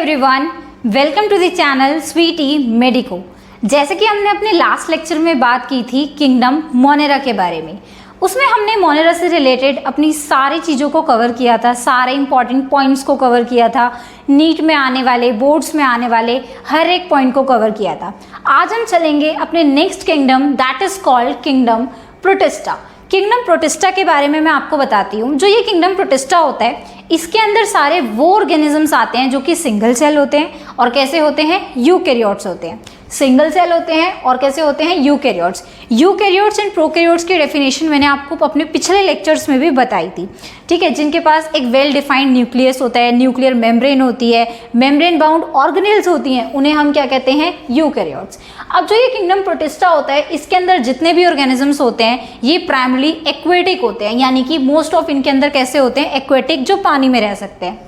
Everyone, welcome to the channel Sweety Medico. जैसे कि हमने अपने लास्ट लेक्चर में बात की थी किंगडम मोनेरा के बारे में, उसमें हमने मोनेरा से रिलेटेड अपनी सारी चीज़ों को कवर किया था, सारे इंपॉर्टेंट पॉइंट्स को कवर किया था, नीट में आने वाले, बोर्ड्स में आने वाले हर एक पॉइंट को कवर किया था। आज हम चलेंगे अपने next kingdom, that is called kingdom protista. Kingdom protista के बारे में मैं आपको बताती हूँ। जो ये किंगडम प्रोटिस्टा होता है, इसके अंदर सारे वो ऑर्गेनिजम्स आते हैं जो कि सिंगल सेल होते हैं और कैसे होते हैं, यूकैरियोट्स होते हैं। सिंगल सेल होते हैं और कैसे होते हैं, यूकैरियोट्स। यूकैरियोट्स एंड प्रोकैरियोट्स की डेफिनेशन मैंने आपको अपने पिछले लेक्चर्स में भी बताई थी, ठीक है। जिनके पास एक वेल डिफाइंड न्यूक्लियस होता है, न्यूक्लियर मेम्ब्रेन होती है, मेम्ब्रेन बाउंड ऑर्गेनेल्स होती हैं, उन्हें हम क्या कहते हैं, यूकैरियोट्स। अब जो ये किंगडम प्रोटिस्टा होता है, इसके अंदर जितने भी ऑर्गेनिजम्स होते हैं ये प्राइमरली एक्वेटिक होते हैं, यानी कि मोस्ट ऑफ इनके अंदर कैसे होते हैं, एक्वेटिक, जो पानी में रह सकते हैं।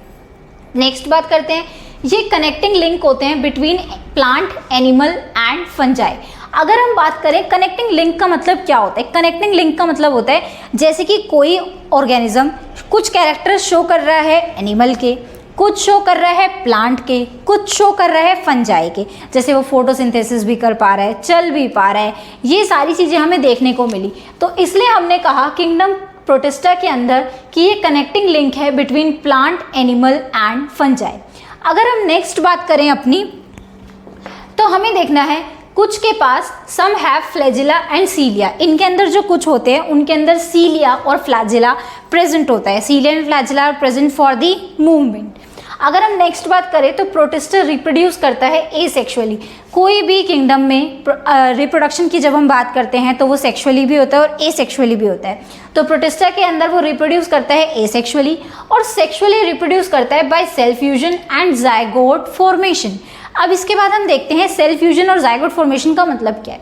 नेक्स्ट बात करते हैं, ये कनेक्टिंग लिंक होते हैं between plant, animal and fungi. अगर हम बात करें कनेक्टिंग लिंक का मतलब क्या होता है, कनेक्टिंग लिंक का मतलब होता है जैसे कि कोई ऑर्गेनिज्म कुछ कैरेक्टर्स शो कर रहा है एनिमल के, कुछ शो कर रहा है प्लांट के, कुछ शो कर रहा है फंजाई के। जैसे वो फोटोसिंथेसिस भी कर पा रहा है, चल भी पा रहा है, ये सारी चीज़ें हमें देखने को मिली। तो इसलिए हमने कहा किंगडम प्रोटिस्टा के अंदर कि ये कनेक्टिंग लिंक है between plant, animal and fungi. अगर हम नेक्स्ट बात करें अपनी, तो हमें देखना है कुछ के पास सम हैव फ्लैजिला एंड सीलिया। इनके अंदर जो कुछ होते हैं उनके अंदर सीलिया और फ्लैजिला प्रेजेंट होता है। Cilia and flagella are present for the movement. अगर हम नेक्स्ट बात करें तो प्रोटिस्टा रिप्रोड्यूस करता है एसेक्सुअली। कोई भी किंगडम में रिप्रोडक्शन की जब हम बात करते हैं तो वो सेक्सुअली भी होता है और एसेक्सुअली भी होता है। तो प्रोटिस्टा के अंदर वो रिप्रोड्यूस करता है एसेक्सुअली और सेक्सुअली रिप्रोड्यूस करता है by cell fusion and zygote formation. अब इसके बाद हम देखते हैं सेल फ्यूजन और जाइगोट फॉर्मेशन का मतलब क्या है।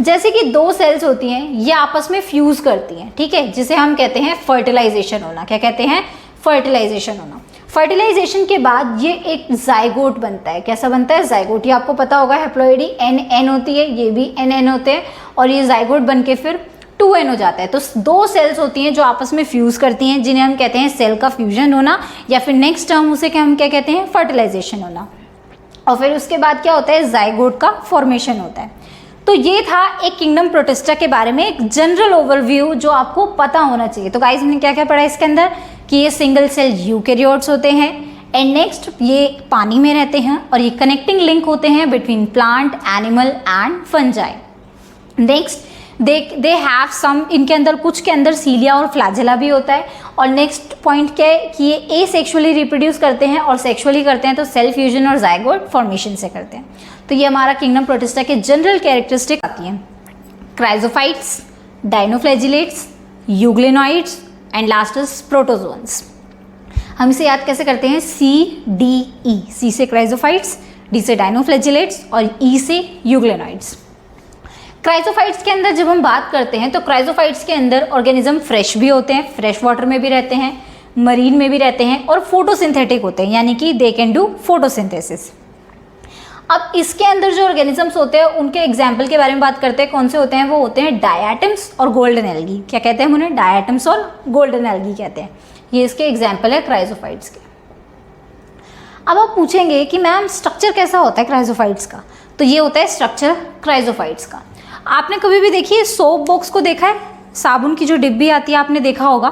जैसे कि दो सेल्स होती हैं, ये आपस में फ्यूज करती हैं, ठीक है, जिसे हम कहते हैं फर्टिलाइजेशन होना। क्या कहते हैं, फर्टिलाइजेशन होना। फर्टिलाइजेशन के बाद ये एक जाइगोट बनता है। कैसा बनता है, जाइगोट। ये आपको पता होगा, हैप्लॉइडी NN होती है, ये भी NN होते हैं और ये जाइगोट बन के फिर 2N हो जाता है। तो दो सेल्स होती हैं जो आपस में फ्यूज करती हैं, जिन्हें हम कहते हैं सेल का फ्यूजन होना, या फिर नेक्स्ट टर्म उसे हम क्या कहते हैं, फर्टिलाइजेशन होना। और फिर उसके बाद क्या होता है, जाइगोट का फॉर्मेशन होता है। तो ये था एक किंगडम प्रोटिस्टा के बारे में एक जनरल ओवरव्यू जो आपको पता होना चाहिए। तो गाइस हमने क्या क्या पढ़ा इसके अंदर, कि ये सिंगल सेल यूकैरियोट्स होते हैं, एंड नेक्स्ट ये पानी में रहते हैं और ये कनेक्टिंग लिंक होते हैं between plant, animal and fungi. Next they have some, इनके अंदर कुछ के अंदर सीलिया और फ्लैजिला भी होता है। और नेक्स्ट पॉइंट क्या है कि ये एसेक्सुअली रिप्रोड्यूस करते हैं और सेक्सुअली करते हैं तो सेल फ्यूजन और जाइगोट फॉर्मेशन से करते हैं। तो ये हमारा किंगडम प्रोटिस्टा के जनरल कैरेक्टरिस्टिक आती हैं। Chrysophytes, dinoflagellates, euglenoids and last is protozoans. हम इसे याद कैसे करते हैं, CDE। C से क्राइजोफाइट्स, D से डायनोफ्लैजिलेट्स और E से यूग्लेनॉइड्स। क्राइजोफाइट्स के अंदर जब हम बात करते हैं तो क्राइजोफाइट्स के अंदर ऑर्गेनिज्म फ्रेश भी होते हैं, फ्रेश वाटर में भी रहते हैं, मरीन में भी रहते हैं और फोटोसिंथेटिक होते हैं, यानी कि दे कैन डू फोटोसिंथेसिस। अब इसके अंदर जो ऑर्गेनिजम्स होते हैं उनके एग्जाम्पल के बारे में बात करते हैं। कौन से होते हैं, वो होते हैं डायटम्स और गोल्डन एल्गी। क्या कहते हैं हम उन्हें, डायटम्स और गोल्डन एल्गी कहते हैं। ये इसके एग्जाम्पल है क्राइजोफाइट्स के। अब आप पूछेंगे कि मैम स्ट्रक्चर कैसा होता है क्राइजोफाइट्स का, तो ये होता है स्ट्रक्चर क्राइजोफाइट्स का। आपने कभी भी देखिए सोप बॉक्स को देखा है, साबुन की जो डिब्बी आती है आपने देखा होगा,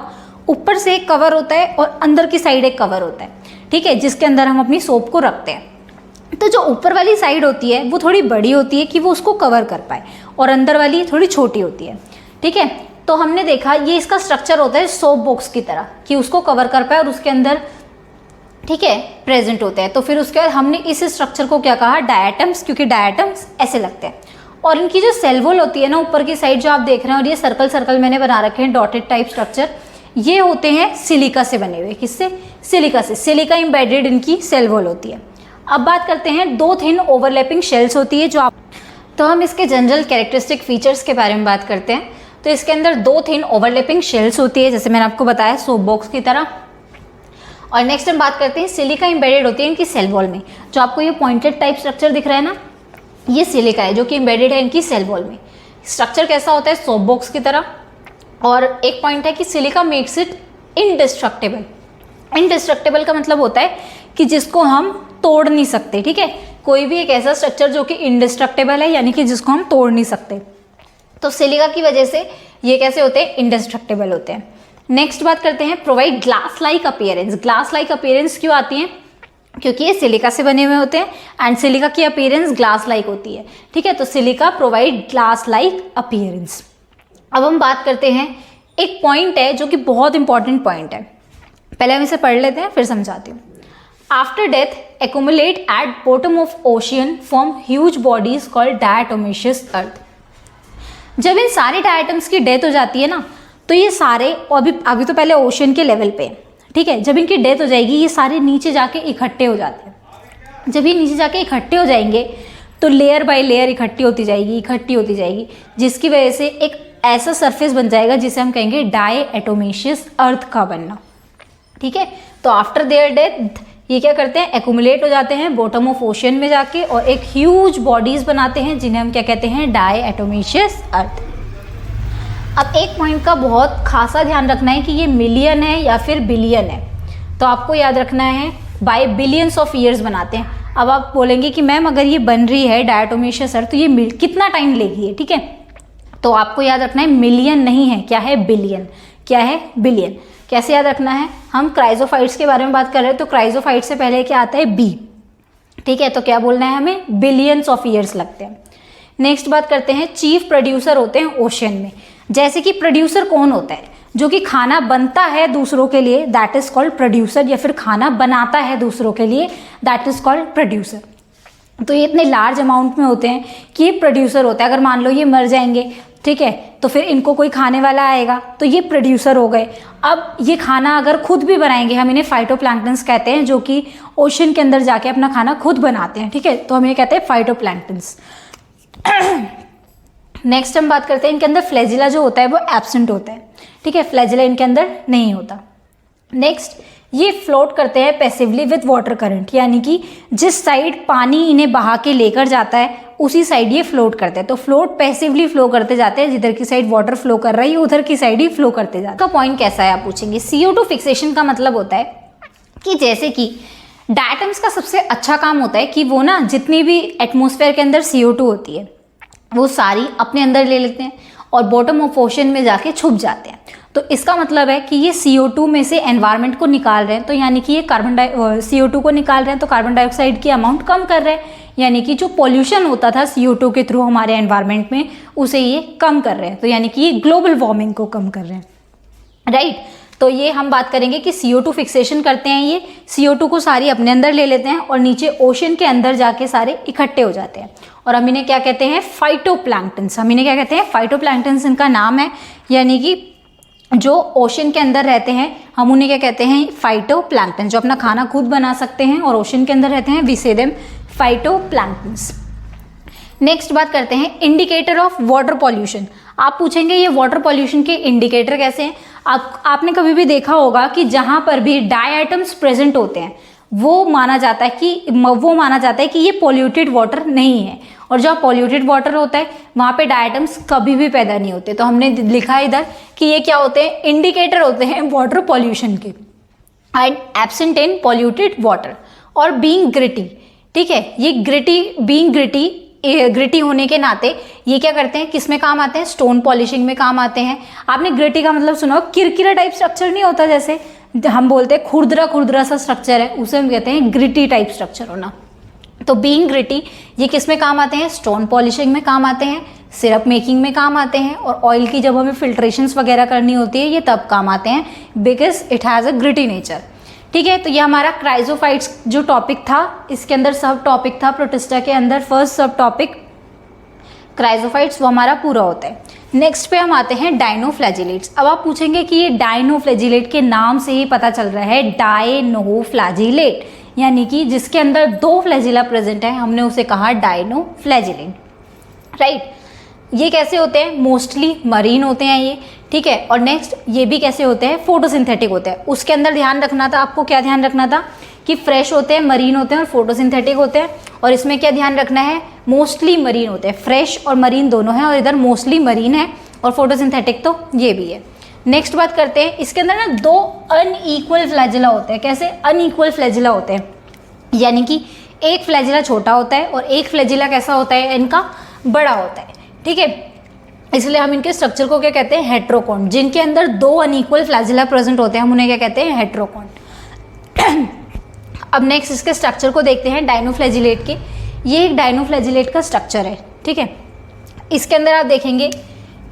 ऊपर से एक कवर होता है और अंदर की साइड एक कवर होता है, ठीक है, जिसके अंदर हम अपनी सोप को रखते हैं। तो जो ऊपर वाली साइड होती है वो थोड़ी बड़ी होती है कि वो उसको कवर कर पाए, और अंदर वाली थोड़ी छोटी होती है, ठीक है। तो हमने देखा ये इसका स्ट्रक्चर होता है सोप बॉक्स की तरह, कि उसको कवर कर पाए और उसके अंदर, ठीक है, प्रेजेंट होते हैं। तो फिर उसके बाद हमने इस स्ट्रक्चर को क्या कहा, डायटम्स, क्योंकि डायटम्स ऐसे लगते हैं। और इनकी जो सेल वॉल होती है ना, ऊपर की साइड जो आप देख रहे हैं, और ये सर्कल सर्कल मैंने बना रखे हैं, डॉटेड टाइप स्ट्रक्चर, ये होते हैं सिलिका से बने हुए। किससे, सिलिका से। सिलिका एम्बेडेड इनकी सेल वॉल होती है। अब बात करते हैं, दो थिन ओवरलैपिंग शेल्स होती है जो आप, तो हम इसके जनरल कैरेक्टरिस्टिक फीचर्स के बारे में बात करते हैं। तो इसके अंदर दो थिन ओवरलैपिंग शेल्स होती है, जैसे मैंने आपको बताया सोप बॉक्स की तरह। और नेक्स्ट हम बात करते हैं, सिलिका एम्बेडेड होती है इनकी सेल वॉल में। जो आपको ये पॉइंटेड टाइप स्ट्रक्चर दिख रहा है ना, ये सिलिका है जो कि एम्बेडेड है इनकी सेल वॉल में। स्ट्रक्चर कैसा होता है, सोप बॉक्स की तरह। और एक पॉइंट है कि silica makes it indestructible. Indestructible का मतलब होता है कि जिसको हम तोड़ नहीं सकते, ठीक है। कोई भी एक ऐसा स्ट्रक्चर जो कि इंडिस्ट्रक्टेबल है, यानी कि जिसको हम तोड़ नहीं सकते, तो सिलिका की वजह से ये कैसे होते हैं, इंडिस्ट्रक्टेबल होते हैं। नेक्स्ट बात करते हैं, provide glass like appearance. Glass like appearance क्यों आती है, क्योंकि ये सिलिका से बने हुए होते हैं एंड सिलिका की अपीयरेंस ग्लास लाइक होती है, ठीक है। तो silica provide glass like appearance. अब हम बात करते हैं, एक पॉइंट है जो कि बहुत इंपॉर्टेंट पॉइंट है, पहले हम इसे पढ़ लेते हैं फिर समझाती हूँ। After death accumulate at bottom of ocean form huge bodies called diatomaceous earth. जब इन सारे डायटम्स की डेथ हो जाती है ना, तो ये सारे अभी तो पहले ओशन के लेवल पे, ठीक है, जब इनकी डेथ हो जाएगी ये सारे नीचे जाके इकट्ठे हो जाते हैं। जब ये नीचे जाके इकट्ठे हो जाएंगे तो लेयर बाय लेयर इकट्ठी होती जाएगी, जिसकी वजह से एक ऐसा सरफेस बन जाएगा जिसे हम कहेंगे डायटोमेशियस अर्थ का बनना, ठीक है। तो आफ्टर देयर डेथ ये क्या करते हैं, एक्यूमुलेट हो जाते हैं बॉटम ऑफ ओशन में जाके और एक ह्यूज बॉडीज बनाते हैं जिन्हें हम क्या कहते हैं, डायटोमेशियस अर्थ। अब एक पॉइंट का बहुत खासा ध्यान रखना है कि ये मिलियन है या फिर बिलियन है, तो आपको याद रखना है बाय बिलियंस ऑफ ईयर्स बनाते हैं। अब आप बोलेंगे कि मैम अगर ये बन रही है डायटोमेशियस अर्थ तो ये कितना टाइम लेगी है, ठीक है। तो आपको याद रखना है मिलियन नहीं है, क्या है, बिलियन। क्या है, बिलियन। कैसे याद रखना है, हम क्राइजोफाइट्स के बारे में बात कर रहे हैं तो क्राइजोफाइट से पहले क्या आता है, बी, ठीक है। तो क्या बोलना है हमें, बिलियंस ऑफ ईयर्स लगते हैं। नेक्स्ट बात करते हैं, चीफ प्रोड्यूसर होते हैं ओशन में। जैसे कि प्रोड्यूसर कौन होता है, जो कि खाना बनता है दूसरों के लिए, दैट इज कॉल्ड प्रोड्यूसर, या फिर खाना बनाता है दूसरों के लिए, दैट इज कॉल्ड प्रोड्यूसर। तो ये इतने लार्ज अमाउंट में होते हैं कि ये प्रोड्यूसर होता है। अगर मान लो ये मर जाएंगे, ठीक है, तो फिर इनको कोई खाने वाला आएगा तो ये प्रोड्यूसर हो गए। अब ये खाना अगर खुद भी बनाएंगे, हम इन्हें फाइटोप्लैंक्टन्स कहते हैं, जो कि ओशन के अंदर जाके अपना खाना खुद बनाते हैं, ठीक है। तो हम ये कहते हैं फाइटोप्लैंक्टन्स। नेक्स्ट हम बात करते हैं, इनके अंदर फ्लैजिला जो होता है वो एब्सेंट होता है, ठीक है, फ्लैजिला इनके अंदर नहीं होता। नेक्स्ट, ये फ्लोट करते हैं पैसिवली विद वाटर करंट, यानी कि जिस साइड पानी इन्हें बहा के लेकर जाता है उसी साइड ये फ्लोट करते हैं। तो फ्लोट पैसिवली फ्लो करते जाते हैं, जिधर की साइड वाटर फ्लो कर रही है उधर की साइड ही फ्लो करते जाते हैं। का पॉइंट कैसा है आप पूछेंगे, CO2 फिक्सेशन का मतलब होता है कि जैसे कि डायटम्स का सबसे अच्छा काम होता है कि वो ना जितनी भी एटमॉस्फेयर के अंदर CO2 होती है वो सारी अपने अंदर ले लेते हैं और बॉटम ऑफ ओशन में जाके छुप जाते हैं। तो इसका मतलब है कि ये CO2 में से एनवायरनमेंट को निकाल रहे हैं, तो यानी कि ये CO2 को निकाल रहे हैं तो कार्बन डाइऑक्साइड की अमाउंट कम कर रहे हैं, यानी कि जो पॉल्यूशन होता था CO2 के थ्रू हमारे एनवायरनमेंट में उसे ये कम कर रहे हैं। तो यानी कि ये ग्लोबल वार्मिंग को कम कर रहे हैं, राइट। तो ये हम बात करेंगे कि CO2 फिक्सेशन करते हैं, ये CO2 को सारी अपने अंदर ले लेते हैं और नीचे ओशन के अंदर जाके सारे इकट्ठे हो जाते हैं और हम इन्हें क्या कहते हैं, फाइटोप्लैंक्टन्स। हम इन्हें क्या कहते हैं, फाइटोप्लैंक्टन्स इनका नाम है, यानी कि जो ओशन के अंदर रहते हैं हम उन्हें क्या कहते हैं, फाइटोप्लैंक्टन। जो अपना खाना खुद बना सकते हैं और ओशन के अंदर रहते हैं, वी से देम फाइटोप्लैंक्टन्स। नेक्स्ट बात करते हैं, इंडिकेटर ऑफ वाटर पॉल्यूशन। आप पूछेंगे ये वाटर पॉल्यूशन के इंडिकेटर कैसे हैं। आपने कभी भी देखा होगा कि जहां पर भी डाई आइटम्स प्रेजेंट होते हैं वो माना जाता है कि ये पॉल्यूटेड वाटर नहीं है, और जहाँ पॉल्यूटेड वाटर होता है वहाँ पे डाई आइटम्स कभी भी पैदा नहीं होते। तो हमने लिखा है इधर कि ये क्या होते हैं, इंडिकेटर होते हैं वाटर पॉल्यूशन के, and absent in polluted water और बीइंग ग्रिटी, ठीक है। ये ग्रिटी होने के नाते ये क्या करते हैं, किस में काम आते हैं, स्टोन पॉलिशिंग में काम आते हैं। आपने ग्रिटी का मतलब सुना हो, किरकिरा टाइप स्ट्रक्चर नहीं होता, जैसे हम बोलते हैं खुरदरा सा स्ट्रक्चर है, उसे हम कहते हैं ग्रिटी टाइप स्ट्रक्चर होना। तो बीइंग ग्रिटी ये किस में काम आते हैं, स्टोन पॉलिशिंग में काम आते हैं, सिरप मेकिंग में काम आते हैं, और ऑयल की जब हमें फिल्ट्रेशंस वगैरह करनी होती है ये तब काम आते हैं, because it has a gritty nature, ठीक है। तो ये हमारा क्राइजोफाइट्स जो टॉपिक था, इसके अंदर सब टॉपिक था प्रोटिस्टा के अंदर, फर्स्ट सब टॉपिक क्राइजोफाइट्स, वो हमारा पूरा होता है। नेक्स्ट पे हम आते हैं डायनोफ्लैजिलेट्स। अब आप पूछेंगे कि ये डायनोफ्लैजिलेट के नाम से ही पता चल रहा है, डायनोफ्लैजिलेट, यानी कि जिसके अंदर 2 फ्लैजिला प्रेजेंट है हमने उसे कहा डायनोफ्लैजिलेट, राइट। ये कैसे होते हैं, मोस्टली मरीन होते हैं ये, ठीक है। और नेक्स्ट ये भी कैसे होते हैं, फोटोसिंथेटिक होते हैं। उसके अंदर ध्यान रखना था आपको, क्या ध्यान रखना था कि फ्रेश होते हैं, मरीन होते हैं और फोटोसिंथेटिक होते हैं। और इसमें क्या ध्यान रखना है, मोस्टली मरीन होते हैं, फ्रेश और मरीन दोनों हैं, और इधर मोस्टली मरीन है और फोटोसिंथेटिक तो ये भी है। नेक्स्ट बात करते हैं, इसके अंदर ना 2 अनइक्वल फ्लैजिला होते हैं। कैसे अनइक्वल फ्लैजिला होते हैं, यानी कि एक फ्लैजिला छोटा होता है और एक फ्लैजिला कैसा होता है, इनका बड़ा होता है। ठीक है, इसलिए हम इनके स्ट्रक्चर को क्या कहते हैं, हेट्रोकॉन। जिनके अंदर 2 अनइक्वल फ्लैजिला प्रेजेंट होते हैं हम उन्हें क्या कहते हैं, हेट्रोकॉन। अब नेक्स्ट इसके स्ट्रक्चर को देखते हैं डायनोफ्लैजिलेट के। ये एक डायनोफ्लैजिलेट का स्ट्रक्चर है। ठीक है, इसके अंदर आप देखेंगे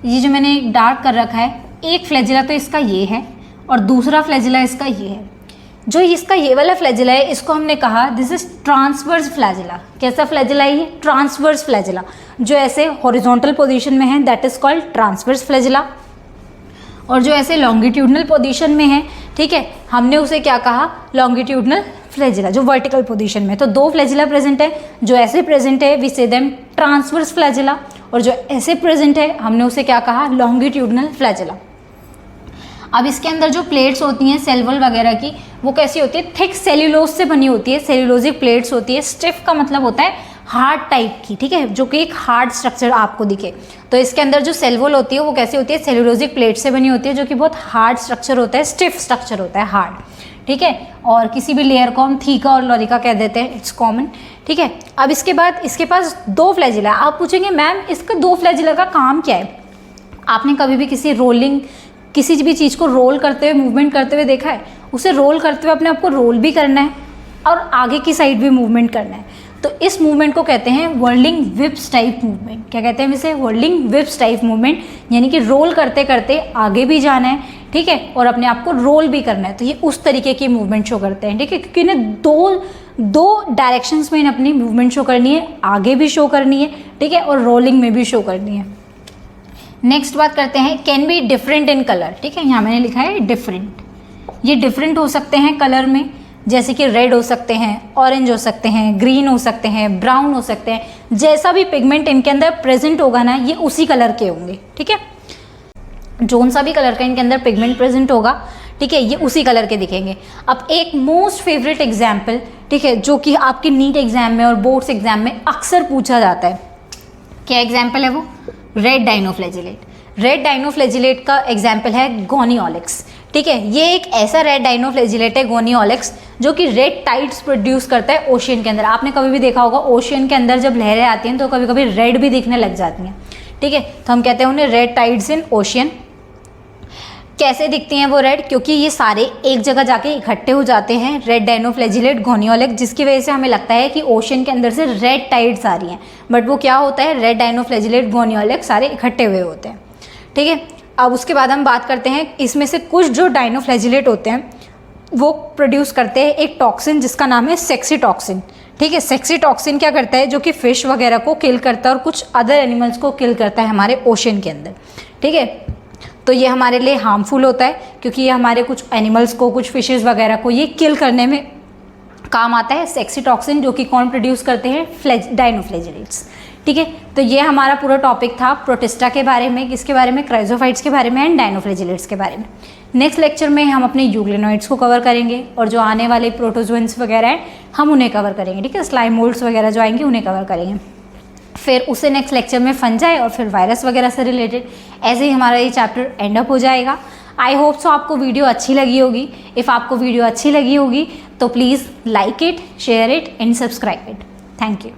ये जो मैंने डार्क कर रखा है, एक फ्लैजिला तो इसका ये है और दूसरा फ्लैजिला इसका ये है। जो इसका ये वाला फ्लैजिला है इसको हमने कहा दिस इज ट्रांसवर्स फ्लैजिला। कैसा फ्लैजिला है ये, ट्रांसवर्स फ्लैजिला। जो ऐसे हॉरिजॉन्टल पोजीशन में है that is called transverse flagella, और जो ऐसे लॉन्गिट्यूडनल पोजीशन में है, ठीक है, हमने उसे क्या कहा, लॉन्गिट्यूडनल फ्लैजिला। जो वर्टिकल पोजीशन में, तो 2 फ्लैजिला प्रेजेंट है। जो ऐसे प्रेजेंट है वी से देम ट्रांसवर्स फ्लैजिला, और जो ऐसे प्रेजेंट है हमने उसे क्या कहा, लॉन्गिट्यूडनल फ्लैजिला। अब इसके अंदर जो प्लेट्स होती हैं सेल वॉल वगैरह की, वो कैसी होती है, थिक सेल्यूलोज से बनी होती है, सेल्यूलोजिक प्लेट्स होती है। स्टिफ का मतलब होता है हार्ड टाइप की, ठीक है, जो कि एक हार्ड स्ट्रक्चर आपको दिखे। तो इसके अंदर जो सेल वॉल होती है वो कैसी होती है, सेल्यूलोजिक प्लेट से बनी होती है, जो कि बहुत हार्ड स्ट्रक्चर होता है, स्टिफ स्ट्रक्चर होता है, हार्ड। ठीक है, और किसी भी लेयर को हम थीका और लॉरिका कह देते हैं, इट्स कॉमन। ठीक है, अब इसके बाद इसके पास 2 फ्लैजिला। आप पूछेंगे मैम इसका 2 फ्लैजिला का काम क्या है। आपने कभी भी किसी भी चीज़ को रोल करते हुए, मूवमेंट करते हुए देखा है? उसे रोल करते हुए अपने आप को रोल भी करना है और आगे की साइड भी मूवमेंट करना है। तो इस मूवमेंट को कहते हैं वर्लिंग विप्स टाइप मूवमेंट। क्या कहते हैं इसे, वर्लिंग विप्स टाइप मूवमेंट, यानी कि रोल करते करते आगे भी जाना है, ठीक है, और अपने आप को रोल भी करना है। तो ये उस तरीके की मूवमेंट शो करते हैं। ठीक है, क्योंकि इन्हें दो डायरेक्शंस में अपनी मूवमेंट शो करनी है, आगे भी शो करनी है, ठीक है, और रोलिंग में भी शो करनी है। नेक्स्ट बात करते हैं, can be different in colour. ठीक है, यहाँ मैंने लिखा है डिफरेंट। ये डिफरेंट हो सकते हैं कलर में, जैसे कि रेड हो सकते हैं, ऑरेंज हो सकते हैं, ग्रीन हो सकते हैं, ब्राउन हो सकते हैं। जैसा भी पिगमेंट इनके अंदर प्रेजेंट होगा ना, ये उसी कलर के होंगे। ठीक है, जोन सा भी कलर का इनके अंदर पिगमेंट प्रेजेंट होगा, ठीक है, ये उसी कलर के दिखेंगे। अब एक मोस्ट फेवरेट एग्जाम्पल, ठीक है, जो कि आपके नीट एग्जाम में और बोर्ड्स एग्जाम में अक्सर पूछा जाता है, क्या एग्जाम्पल है वो, रेड डायनोफ्लैजिलेट। रेड डायनोफ्लैजिलेट का एग्जाम्पल है गोनियोलेक्स। ठीक है, ये एक ऐसा रेड डायनोफ्लैजिलेट है गोनियोलेक्स जो कि रेड टाइड्स प्रोड्यूस करता है ओशियन के अंदर। आपने कभी भी देखा होगा ओशियन के अंदर जब लहरें आती हैं तो कभी कभी रेड भी दिखने लग जाती हैं। ठीक है, तो हम कहते हैं उन्हें रेड टाइड्स इन ओशियन। कैसे दिखती हैं वो रेड, क्योंकि ये सारे एक जगह जाके इकट्ठे हो जाते हैं, रेड डायनोफ्लैजिलेट गोनियोलेक्स, जिसकी वजह से हमें लगता है कि ओशन के अंदर से रेड टाइड्स आ रही हैं, बट वो क्या होता है, रेड डायनोफ्लैजिलेट गोनियोलेक्स सारे इकट्ठे हुए होते हैं। ठीक है, अब उसके बाद हम बात करते हैं, इसमें से कुछ जो डायनोफ्लैजिलेट होते हैं वो प्रोड्यूस करते हैं एक टॉक्सिन जिसका नाम है सेक्सी टॉक्सिन। ठीक है, सेक्सी टॉक्सिन क्या करता है, जो कि फिश वगैरह को किल करता है और कुछ अदर एनिमल्स को किल करता है हमारे ओशन के अंदर। ठीक है, तो ये हमारे लिए हार्मफुल होता है क्योंकि ये हमारे कुछ एनिमल्स को, कुछ फिशेस वगैरह को ये किल करने में काम आता है सेक्सी टॉक्सिन, जो कि कौन प्रोड्यूस करते हैं, डायनोफ्लैजिलेट्स। ठीक है, तो ये हमारा पूरा टॉपिक था प्रोटिस्टा के बारे में, किसके बारे में, क्राइजोफाइट्स के बारे में एंड डायनोफ्लैजिलेट्स के बारे में। नेक्स्ट लेक्चर में हम अपने यूग्लिनोइड्स को कवर करेंगे और जो आने वाले प्रोटोजोएंस वगैरह हैं हम उन्हें कवर करेंगे। ठीक है, स्लाइम मोल्ड्स वगैरह जो आएंगे उन्हें कवर करेंगे। फिर उसे नेक्स्ट लेक्चर में फंजाई और फिर वायरस वगैरह से रिलेटेड, ऐसे ही हमारा ये चैप्टर एंड अप हो जाएगा। आई होप सो आपको वीडियो अच्छी लगी होगी। इफ़ आपको वीडियो अच्छी लगी होगी तो please like it, share it and subscribe it. Thank you.